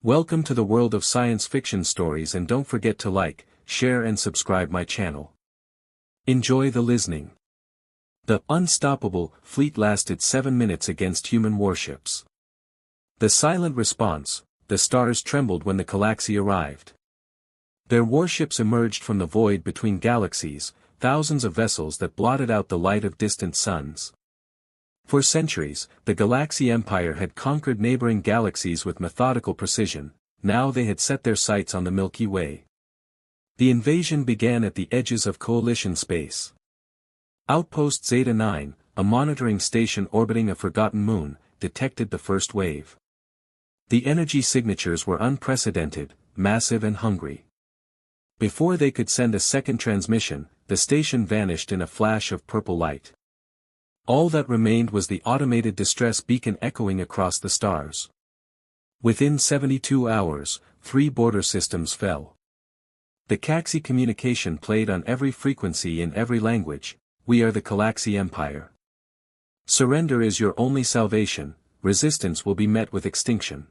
Welcome to the world of science fiction stories, and don't forget to like, share and subscribe my channel. Enjoy the listening. The unstoppable fleet lasted 7 minutes against human warships. The silent response, the stars trembled when the Galaxy arrived. Their warships emerged from the void between galaxies, thousands of vessels that blotted out the light of distant suns. For centuries, the Galaxy Empire had conquered neighboring galaxies with methodical precision. Now they had set their sights on the Milky Way. The invasion began at the edges of Coalition space. Outpost Zeta 9, a monitoring station orbiting a forgotten moon, detected the first wave. The energy signatures were unprecedented, massive and hungry. Before they could send a second transmission, the station vanished in a flash of purple light. All that remained was the automated distress beacon echoing across the stars. Within 72 hours, 3 border systems fell. The Galaxy communication played on every frequency in every language. "We are the Galaxy Empire. Surrender is your only salvation, resistance will be met with extinction."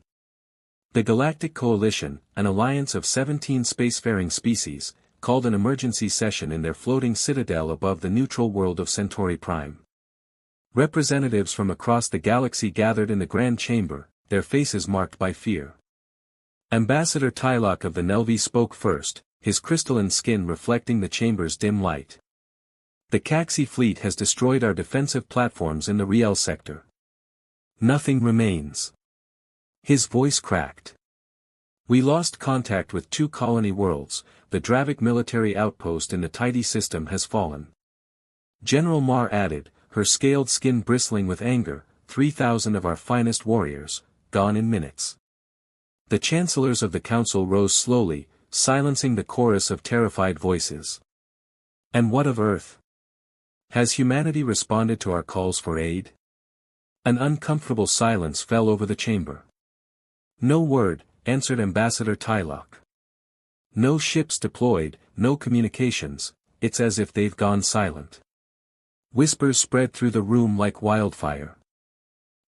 The Galactic Coalition, an alliance of 17 spacefaring species, called an emergency session in their floating citadel above the neutral world of Centauri Prime. Representatives from across the galaxy gathered in the Grand Chamber, their faces marked by fear. Ambassador Tylock of the Nelvi spoke first, his crystalline skin reflecting the chamber's dim light. "The Galaxy fleet has destroyed our defensive platforms in the Riel sector. Nothing remains." His voice cracked. "We lost contact with 2 colony worlds, the Dravik military outpost in the Tidy system has fallen." General Mar added, her scaled skin bristling with anger, 3,000 of our finest warriors, gone in minutes. The chancellors of the council rose slowly, silencing the chorus of terrified voices. "And what of Earth? Has humanity responded to our calls for aid?" An uncomfortable silence fell over the chamber. "No word," answered Ambassador Tylock. "No ships deployed, no communications, it's as if they've gone silent." Whispers spread through the room like wildfire.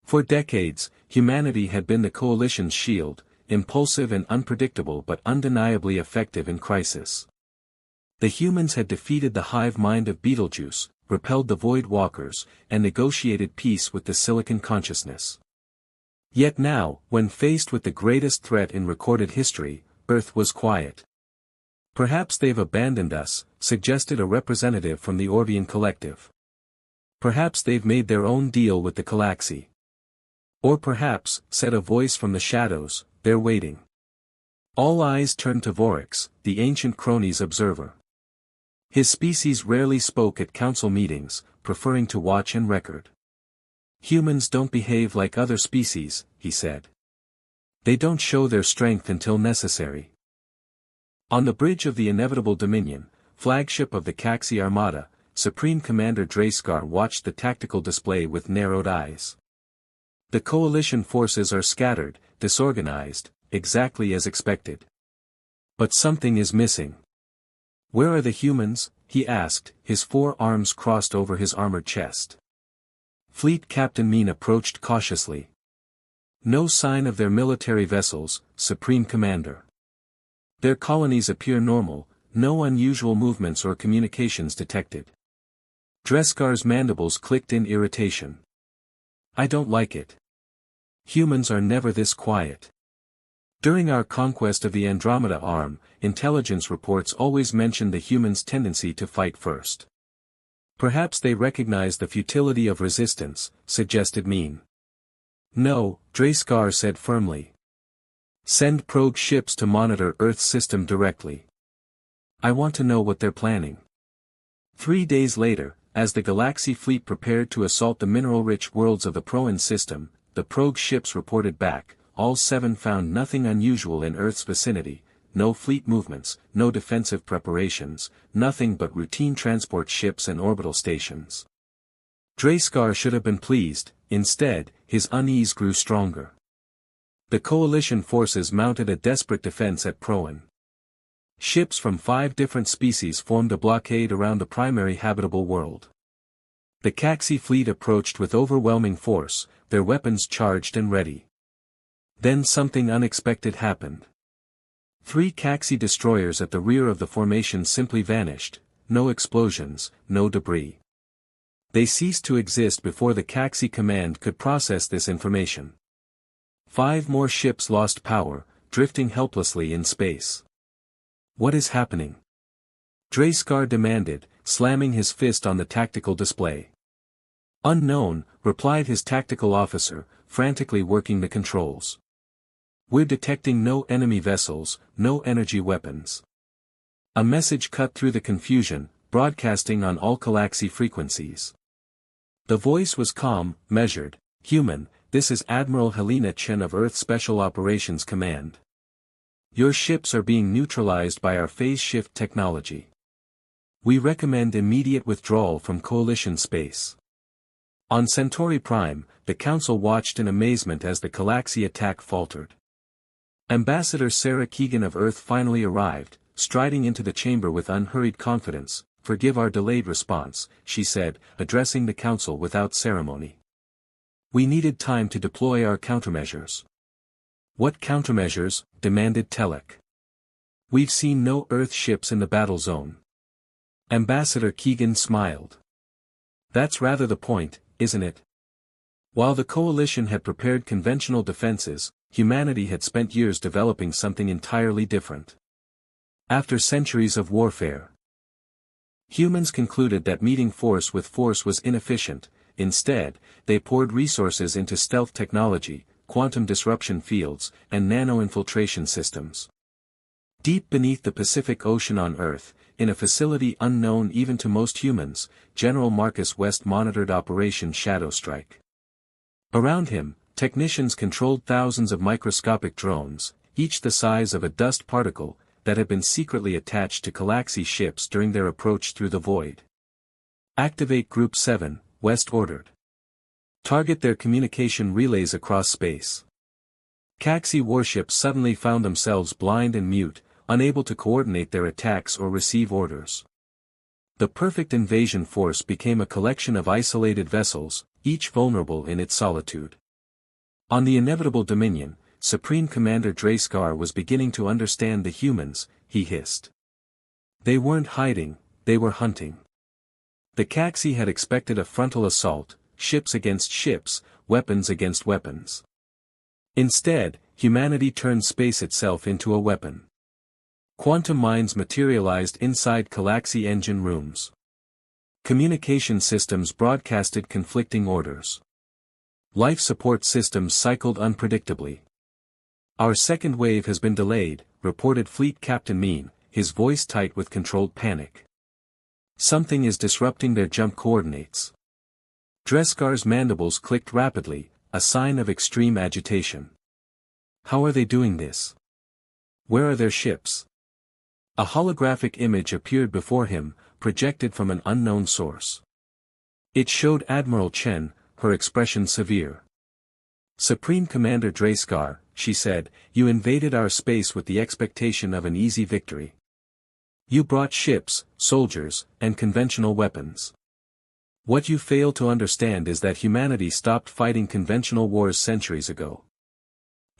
For decades, humanity had been the Coalition's shield, impulsive and unpredictable but undeniably effective in crisis. The humans had defeated the hive mind of Betelgeuse, repelled the Void Walkers, and negotiated peace with the Silicon Consciousness. Yet now, when faced with the greatest threat in recorded history, Earth was quiet. "Perhaps they've abandoned us," suggested a representative from the Orvian Collective. "Perhaps they've made their own deal with the Galaxy." "Or perhaps," said a voice from the shadows, "they're waiting." All eyes turned to Vorix, the ancient crony's observer. His species rarely spoke at council meetings, preferring to watch and record. "Humans don't behave like other species," he said. "They don't show their strength until necessary." On the bridge of the inevitable Dominion, flagship of the Galaxy Armada, Supreme Commander Draskar watched the tactical display with narrowed eyes. "The Coalition forces are scattered, disorganized, exactly as expected. But something is missing." "Where are the humans?" he asked, his 4 arms crossed over his armored chest. Fleet Captain Mean approached cautiously. "No sign of their military vessels, Supreme Commander. Their colonies appear normal, no unusual movements or communications detected." Dreskar's mandibles clicked in irritation. "I don't like it. Humans are never this quiet. During our conquest of the Andromeda Arm, intelligence reports always mentioned the humans' tendency to fight first." "Perhaps they recognize the futility of resistance," suggested Mean. "No," Draskar said firmly. "Send probe ships to monitor Earth's system directly. I want to know what they're planning." 3 days later, as the Galaxy fleet prepared to assault the mineral-rich worlds of the Proan system, the probe ships reported back. All 7 found nothing unusual in Earth's vicinity, no fleet movements, no defensive preparations, nothing but routine transport ships and orbital stations. Draskar should have been pleased, instead, his unease grew stronger. The Coalition forces mounted a desperate defense at Proan. Ships from 5 different species formed a blockade around the primary habitable world. The Galaxy fleet approached with overwhelming force, their weapons charged and ready. Then something unexpected happened. 3 Caxi destroyers at the rear of the formation simply vanished, no explosions, no debris. They ceased to exist before the Caxi command could process this information. 5 more ships lost power, drifting helplessly in space. What is happening? Draskar demanded, slamming his fist on the tactical display. Unknown, replied his tactical officer, frantically working the controls. We're detecting no enemy vessels, no energy weapons. A message cut through the confusion, broadcasting on all Galaxy frequencies. The voice was calm, measured. Human, this is Admiral Helena Chen of Earth Special Operations Command. Your ships are being neutralized by our phase shift technology. We recommend immediate withdrawal from Coalition space. On Centauri Prime, the Council watched in amazement as the Galaxy attack faltered. Ambassador Sarah Keegan of Earth finally arrived, striding into the chamber with unhurried confidence. Forgive our delayed response, she said, addressing the Council without ceremony. We needed time to deploy our countermeasures. What countermeasures? Demanded Telek. We've seen no Earth ships in the battle zone. Ambassador Keegan smiled. That's rather the point, isn't it? While the Coalition had prepared conventional defenses, humanity had spent years developing something entirely different. After centuries of warfare, humans concluded that meeting force with force was inefficient. Instead, they poured resources into stealth technology, quantum disruption fields, and nano-infiltration systems. Deep beneath the Pacific Ocean on Earth, in a facility unknown even to most humans, General Marcus West monitored Operation Shadow Strike. Around him, technicians controlled thousands of microscopic drones, each the size of a dust particle, that had been secretly attached to Galaxy ships during their approach through the void. Activate Group 7, West ordered. Target their communication relays across space. Caxi warships suddenly found themselves blind and mute, unable to coordinate their attacks or receive orders. The perfect invasion force became a collection of isolated vessels, each vulnerable in its solitude. On the inevitable Dominion, Supreme Commander Draskar was beginning to understand the humans, he hissed. They weren't hiding, they were hunting. The Caxi had expected a frontal assault, ships against ships, weapons against weapons. Instead, humanity turned space itself into a weapon. Quantum mines materialized inside Galaxy engine rooms. Communication systems broadcasted conflicting orders. Life support systems cycled unpredictably. Our second wave has been delayed, reported Fleet Captain Mean, his voice tight with controlled panic. Something is disrupting their jump coordinates. Dreskar's mandibles clicked rapidly, a sign of extreme agitation. How are they doing this? Where are their ships? A holographic image appeared before him, projected from an unknown source. It showed Admiral Chen, her expression severe. Supreme Commander Draskar, she said, you invaded our space with the expectation of an easy victory. You brought ships, soldiers, and conventional weapons. What you fail to understand is that humanity stopped fighting conventional wars centuries ago.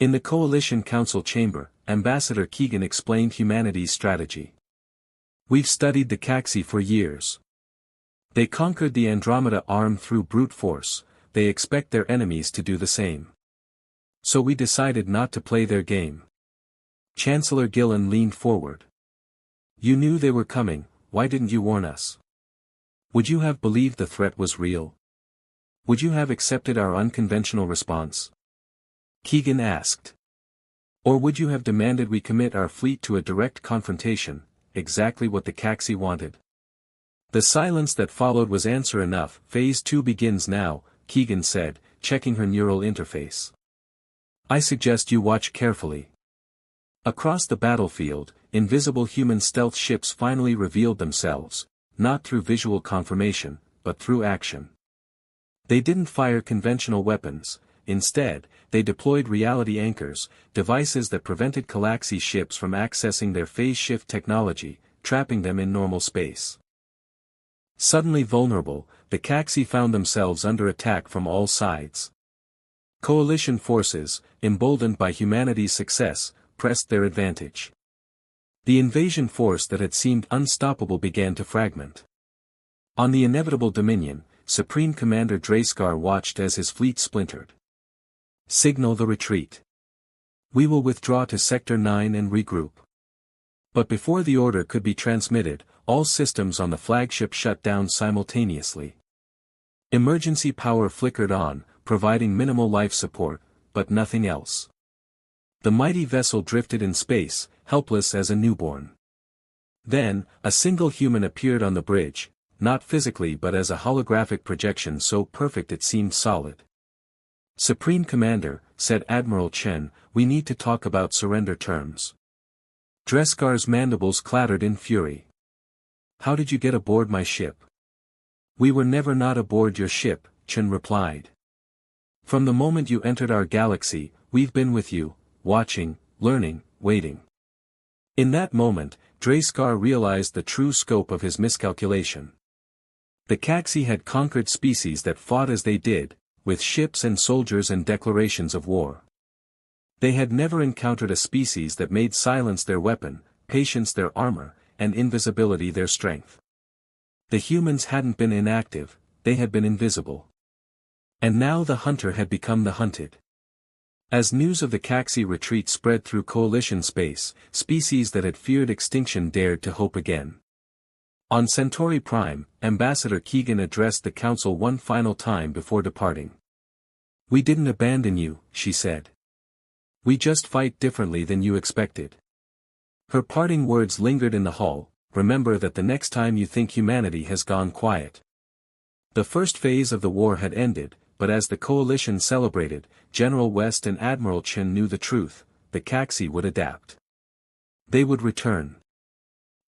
In the Coalition Council chamber, Ambassador Keegan explained humanity's strategy. We've studied the Caxi for years. They conquered the Andromeda arm through brute force, they expect their enemies to do the same. So we decided not to play their game. Chancellor Gillen leaned forward. You knew they were coming, why didn't you warn us? Would you have believed the threat was real? Would you have accepted our unconventional response? Keegan asked. Or would you have demanded we commit our fleet to a direct confrontation, exactly what the Caxi wanted? The silence that followed was answer enough. Phase 2 begins now, Keegan said, checking her neural interface. I suggest you watch carefully. Across the battlefield, invisible human stealth ships finally revealed themselves, not through visual confirmation, but through action. They didn't fire conventional weapons. Instead, they deployed reality anchors, devices that prevented Galaxy ships from accessing their phase shift technology, trapping them in normal space. Suddenly vulnerable, the Caxi found themselves under attack from all sides. Coalition forces, emboldened by humanity's success, pressed their advantage. The invasion force that had seemed unstoppable began to fragment. On the inevitable Dominion, Supreme Commander Draskar watched as his fleet splintered. Signal the retreat. We will withdraw to Sector 9 and regroup. But before the order could be transmitted, all systems on the flagship shut down simultaneously. Emergency power flickered on, providing minimal life support, but nothing else. The mighty vessel drifted in space, helpless as a newborn. Then, a single human appeared on the bridge, not physically but as a holographic projection so perfect it seemed solid. "Supreme Commander," said Admiral Chen, "we need to talk about surrender terms." Dreskar's mandibles clattered in fury. "How did you get aboard my ship?" "We were never not aboard your ship," Chen replied. "From the moment you entered our galaxy, we've been with you, watching, learning, waiting." In that moment, Draskar realized the true scope of his miscalculation. The Caxi had conquered species that fought as they did, with ships and soldiers and declarations of war. They had never encountered a species that made silence their weapon, patience their armor, and invisibility their strength. The humans hadn't been inactive, they had been invisible. And now the hunter had become the hunted. As news of the Caxi retreat spread through Coalition space, species that had feared extinction dared to hope again. On Centauri Prime, Ambassador Keegan addressed the Council one final time before departing. "We didn't abandon you," she said. "We just fight differently than you expected." Her parting words lingered in the hull. "Remember that the next time you think humanity has gone quiet." The first phase of the war had ended, but as the Coalition celebrated, General West and Admiral Chen knew the truth: the Caxi would adapt. They would return.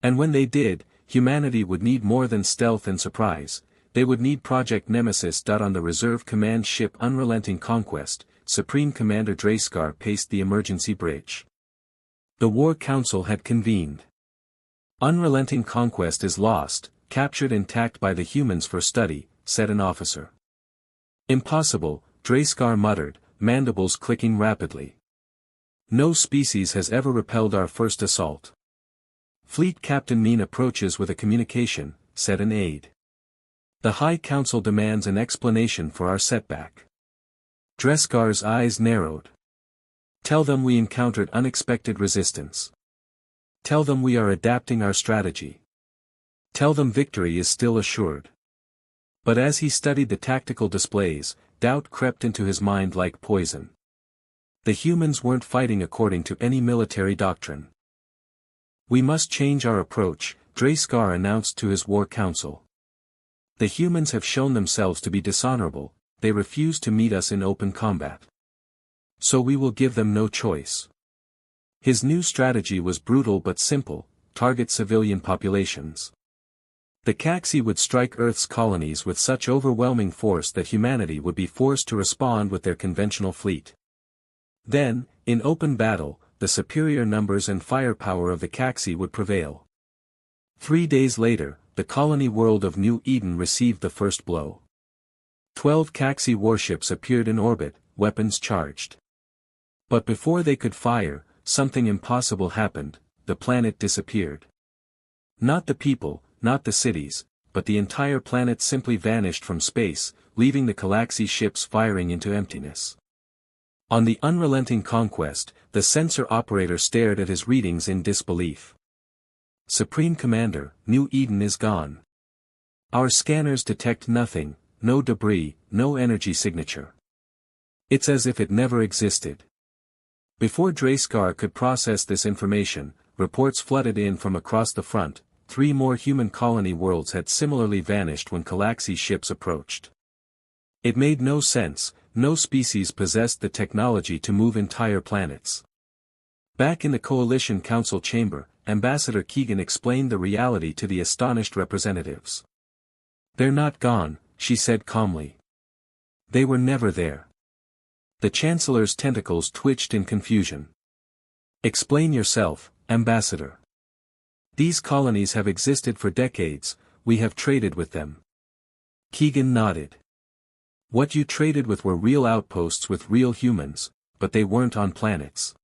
And when they did, humanity would need more than stealth and surprise. They would need Project Nemesis. On the reserve command ship Unrelenting Conquest, Supreme Commander Draskar paced the emergency bridge. The War Council had convened. "Unrelenting Conquest is lost, captured intact by the humans for study," said an officer. "Impossible," Draskar muttered, mandibles clicking rapidly. "No species has ever repelled our first assault." "Fleet Captain Mean approaches with a communication," said an aide. "The High Council demands an explanation for our setback." Dreskar's eyes narrowed. "Tell them we encountered unexpected resistance. Tell them we are adapting our strategy. Tell them victory is still assured." But as he studied the tactical displays, doubt crept into his mind like poison. The humans weren't fighting according to any military doctrine. "We must change our approach," Draskar announced to his War Council. "The humans have shown themselves to be dishonorable, they refuse to meet us in open combat. So we will give them no choice." His new strategy was brutal but simple: target civilian populations. The Caxi would strike Earth's colonies with such overwhelming force that humanity would be forced to respond with their conventional fleet. Then, in open battle, the superior numbers and firepower of the Caxi would prevail. 3 days later, the colony world of New Eden received the first blow. 12 Caxi warships appeared in orbit, weapons charged. But before they could fire, something impossible happened: the planet disappeared. Not the people, not the cities, but the entire planet simply vanished from space, leaving the Caxi ships firing into emptiness. On the Unrelenting Conquest, the sensor operator stared at his readings in disbelief. "Supreme Commander, New Eden is gone. Our scanners detect nothing, no debris, no energy signature. It's as if it never existed." Before Draskar could process this information, reports flooded in from across the front. 3 more human colony worlds had similarly vanished when Caxi ships approached. It made no sense. No species possessed the technology to move entire planets. Back in the Coalition Council chamber, Ambassador Keegan explained the reality to the astonished representatives. "They're not gone," she said calmly. "They were never there." The Chancellor's tentacles twitched in confusion. "Explain yourself, Ambassador. These colonies have existed for decades, we have traded with them." Keegan nodded. What you traded with were real outposts with real humans, but they weren't on planets.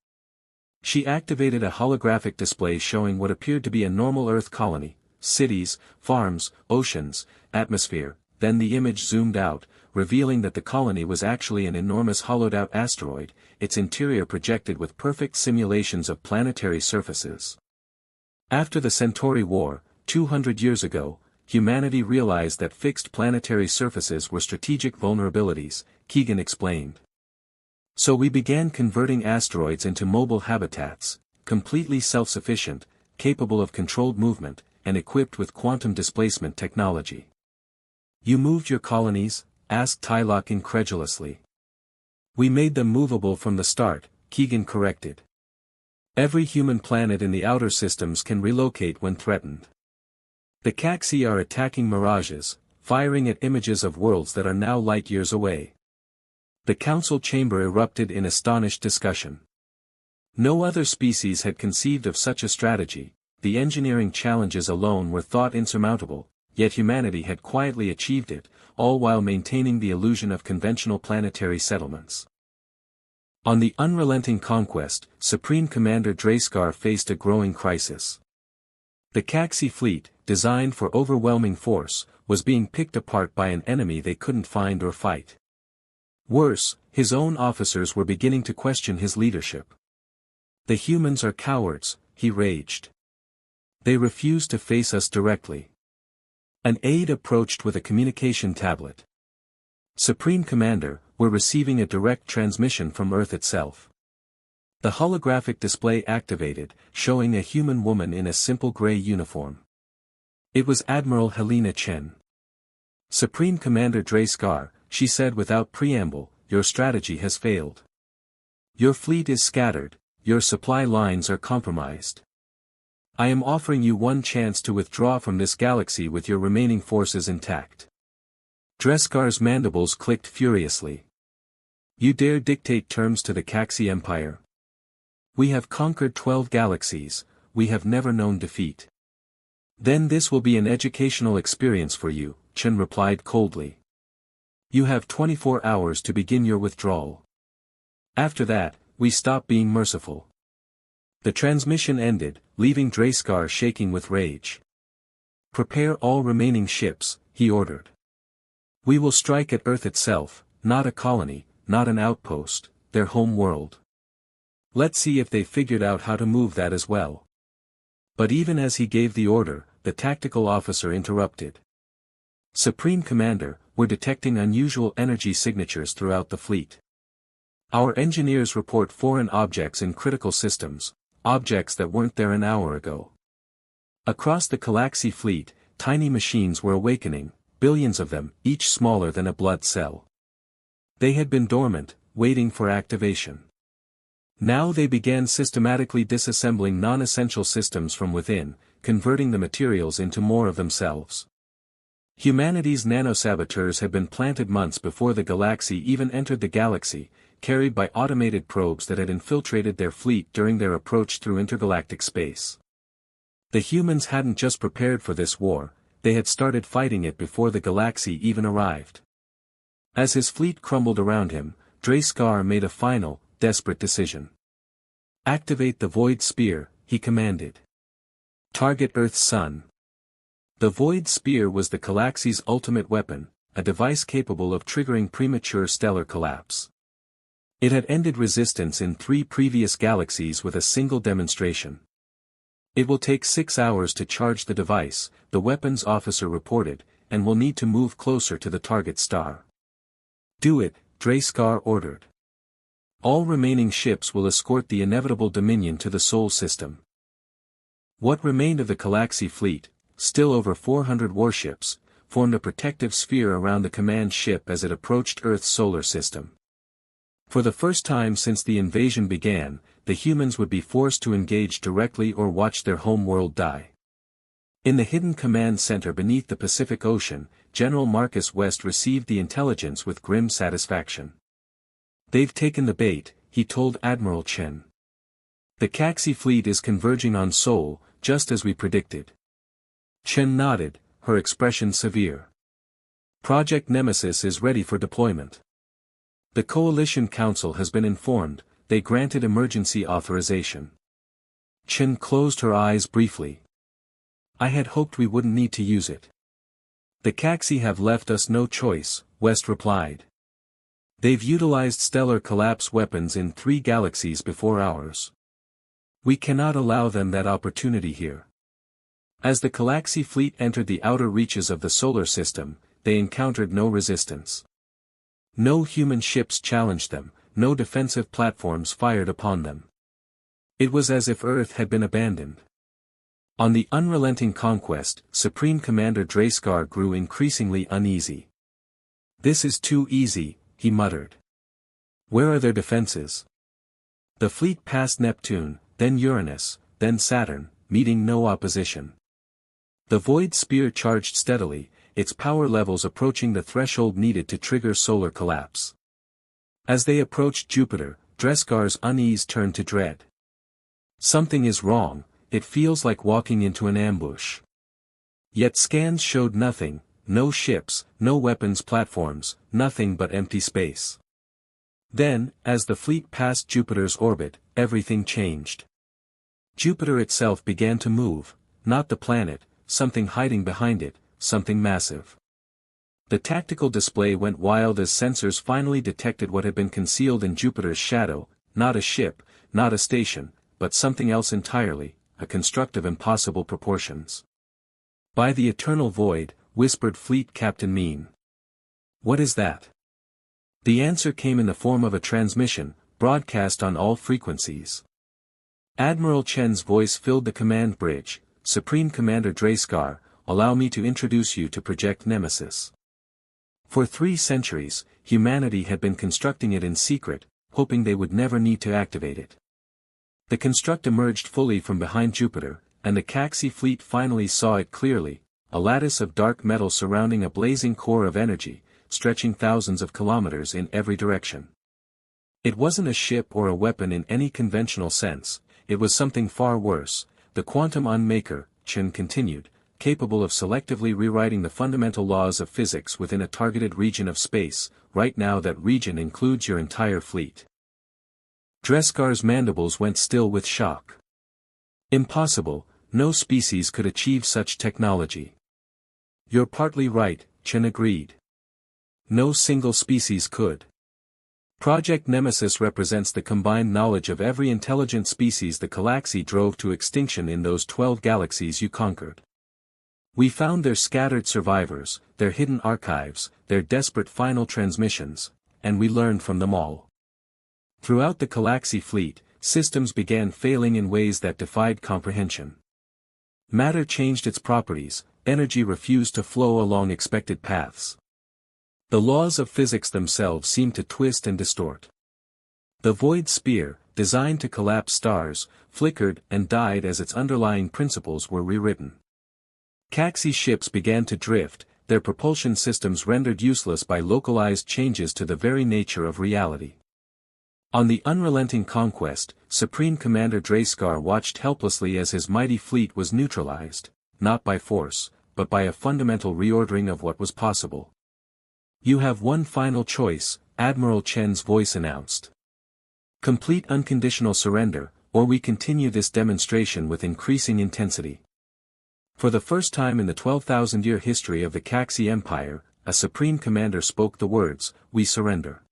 She activated a holographic display showing what appeared to be a normal Earth colony, cities, farms, oceans, atmosphere. Then the image zoomed out, revealing that the colony was actually an enormous hollowed-out asteroid, its interior projected with perfect simulations of planetary surfaces. After the Centauri War, 200 years ago, humanity realized that fixed planetary surfaces were strategic vulnerabilities, Keegan explained. So we began converting asteroids into mobile habitats, completely self-sufficient, capable of controlled movement, and equipped with quantum displacement technology. You moved your colonies? Asked Tylock incredulously. We made them movable from the start, Keegan corrected. Every human planet in the outer systems can relocate when threatened. The Caxi are attacking mirages, firing at images of worlds that are now light years away. The council chamber erupted in astonished discussion. No other species had conceived of such a strategy, the engineering challenges alone were thought insurmountable, yet humanity had quietly achieved it, all while maintaining the illusion of conventional planetary settlements. On the unrelenting conquest, Supreme Commander Draskar faced a growing crisis. The Caxi fleet, designed for overwhelming force, was being picked apart by an enemy they couldn't find or fight. Worse, his own officers were beginning to question his leadership. The humans are cowards, he raged. They refuse to face us directly. An aide approached with a communication tablet. Supreme Commander, we're receiving a direct transmission from Earth itself. The holographic display activated, showing a human woman in a simple gray uniform. It was Admiral Helena Chen. Supreme Commander Draskar, she said without preamble, your strategy has failed. Your fleet is scattered, your supply lines are compromised. I am offering you one chance to withdraw from this galaxy with your remaining forces intact. Dreskar's mandibles clicked furiously. You dare dictate terms to the Caxi Empire? We have conquered 12 galaxies, we have never known defeat. Then this will be an educational experience for you, Chen replied coldly. You have 24 hours to begin your withdrawal. After that, we stop being merciful. The transmission ended, leaving Draskar shaking with rage. Prepare all remaining ships, he ordered. We will strike at Earth itself, not a colony, not an outpost, their home world. Let's see if they figured out how to move that as well. But even as he gave the order, the tactical officer interrupted. Supreme Commander, we're detecting unusual energy signatures throughout the fleet. Our engineers report foreign objects in critical systems, objects that weren't there an hour ago. Across the Galaxy fleet, tiny machines were awakening, billions of them, each smaller than a blood cell. They had been dormant, waiting for activation. Now they began systematically disassembling non-essential systems from within, converting the materials into more of themselves. Humanity's nanosaboteurs had been planted months before the Galaxy even entered the galaxy, carried by automated probes that had infiltrated their fleet during their approach through intergalactic space. The humans hadn't just prepared for this war, they had started fighting it before the Galaxy even arrived. As his fleet crumbled around him, Draskar made a final, desperate decision. Activate the Void Spear, he commanded. Target Earth's sun. The Void Spear was the Galaxy's ultimate weapon, a device capable of triggering premature stellar collapse. It had ended resistance in 3 previous galaxies with a single demonstration. It will take 6 hours to charge the device, the weapons officer reported, and will need to move closer to the target star. Do it, Draskar ordered. All remaining ships will escort the inevitable Dominion to the Sol system. What remained of the Galaxy fleet, still over 400 warships, formed a protective sphere around the command ship as it approached Earth's solar system. For the first time since the invasion began, the humans would be forced to engage directly or watch their home world die. In the hidden command center beneath the Pacific Ocean, General Marcus West received the intelligence with grim satisfaction. They've taken the bait, he told Admiral Chen. The Caxi fleet is converging on Sol, just as we predicted. Chen nodded, her expression severe. Project Nemesis is ready for deployment. The Coalition Council has been informed, they granted emergency authorization. Chen closed her eyes briefly. I had hoped we wouldn't need to use it. The Caxi have left us no choice, West replied. They've utilized stellar collapse weapons in 3 galaxies before ours. We cannot allow them that opportunity here. As the Galaxy fleet entered the outer reaches of the solar system, they encountered no resistance. No human ships challenged them, no defensive platforms fired upon them. It was as if Earth had been abandoned. On the unrelenting conquest, Supreme Commander Draskar grew increasingly uneasy. This is too easy, he muttered. Where are their defenses? The fleet passed Neptune, then Uranus, then Saturn, meeting no opposition. The Void Spear charged steadily, its power levels approaching the threshold needed to trigger solar collapse. As they approached Jupiter, Dreskar's unease turned to dread. Something is wrong, it feels like walking into an ambush. Yet scans showed nothing, no ships, no weapons platforms, nothing but empty space. Then, as the fleet passed Jupiter's orbit, everything changed. Jupiter itself began to move, not the planet, something hiding behind it, something massive. The tactical display went wild as sensors finally detected what had been concealed in Jupiter's shadow, not a ship, not a station, but something else entirely, a construct of impossible proportions. By the eternal void, whispered Fleet Captain Mean. What is that? The answer came in the form of a transmission, broadcast on all frequencies. Admiral Chen's voice filled the command bridge. Supreme Commander Draskar, allow me to introduce you to Project Nemesis. For 3 centuries, humanity had been constructing it in secret, hoping they would never need to activate it. The construct emerged fully from behind Jupiter, and the Caxi fleet finally saw it clearly, a lattice of dark metal surrounding a blazing core of energy, stretching thousands of kilometers in every direction. It wasn't a ship or a weapon in any conventional sense, it was something far worse. The quantum unmaker, Chen continued, capable of selectively rewriting the fundamental laws of physics within a targeted region of space. Right now that region includes your entire fleet. Dreskar's mandibles went still with shock. Impossible, no species could achieve such technology. You're partly right, Chen agreed. No single species could. Project Nemesis represents the combined knowledge of every intelligent species the Galaxy drove to extinction in those 12 galaxies you conquered. We found their scattered survivors, their hidden archives, their desperate final transmissions, and we learned from them all. Throughout the Galaxy fleet, systems began failing in ways that defied comprehension. Matter changed its properties, energy refused to flow along expected paths. The laws of physics themselves seemed to twist and distort. The Void Spear, designed to collapse stars, flickered and died as its underlying principles were rewritten. Caxi ships began to drift, their propulsion systems rendered useless by localized changes to the very nature of reality. On the unrelenting conquest, Supreme Commander Draskar watched helplessly as his mighty fleet was neutralized, not by force, but by a fundamental reordering of what was possible. You have one final choice, Admiral Chen's voice announced. Complete unconditional surrender, or we continue this demonstration with increasing intensity. For the first time in the 12,000-year history of the Caxi Empire, a Supreme Commander spoke the words, "We surrender."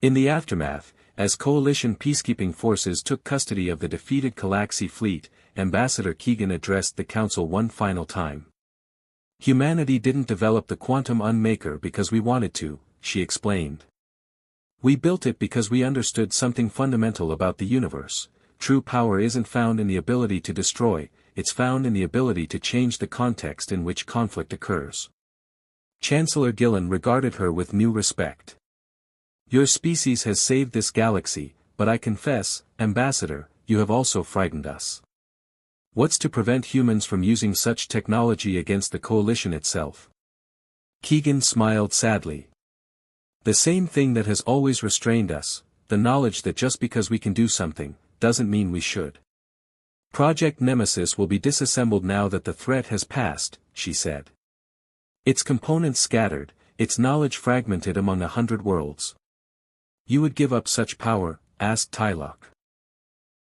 In the aftermath, as coalition peacekeeping forces took custody of the defeated Galaxy fleet, Ambassador Keegan addressed the Council one final time. Humanity didn't develop the quantum unmaker because we wanted to, she explained. We built it because we understood something fundamental about the universe. True power isn't found in the ability to destroy, it's found in the ability to change the context in which conflict occurs. Chancellor Gillen regarded her with new respect. Your species has saved this galaxy, but I confess, Ambassador, you have also frightened us. What's to prevent humans from using such technology against the coalition itself? Keegan smiled sadly. The same thing that has always restrained us, the knowledge that just because we can do something, doesn't mean we should. Project Nemesis will be disassembled now that the threat has passed, she said. Its components scattered, its knowledge fragmented among 100 worlds. You would give up such power? Asked Tylock.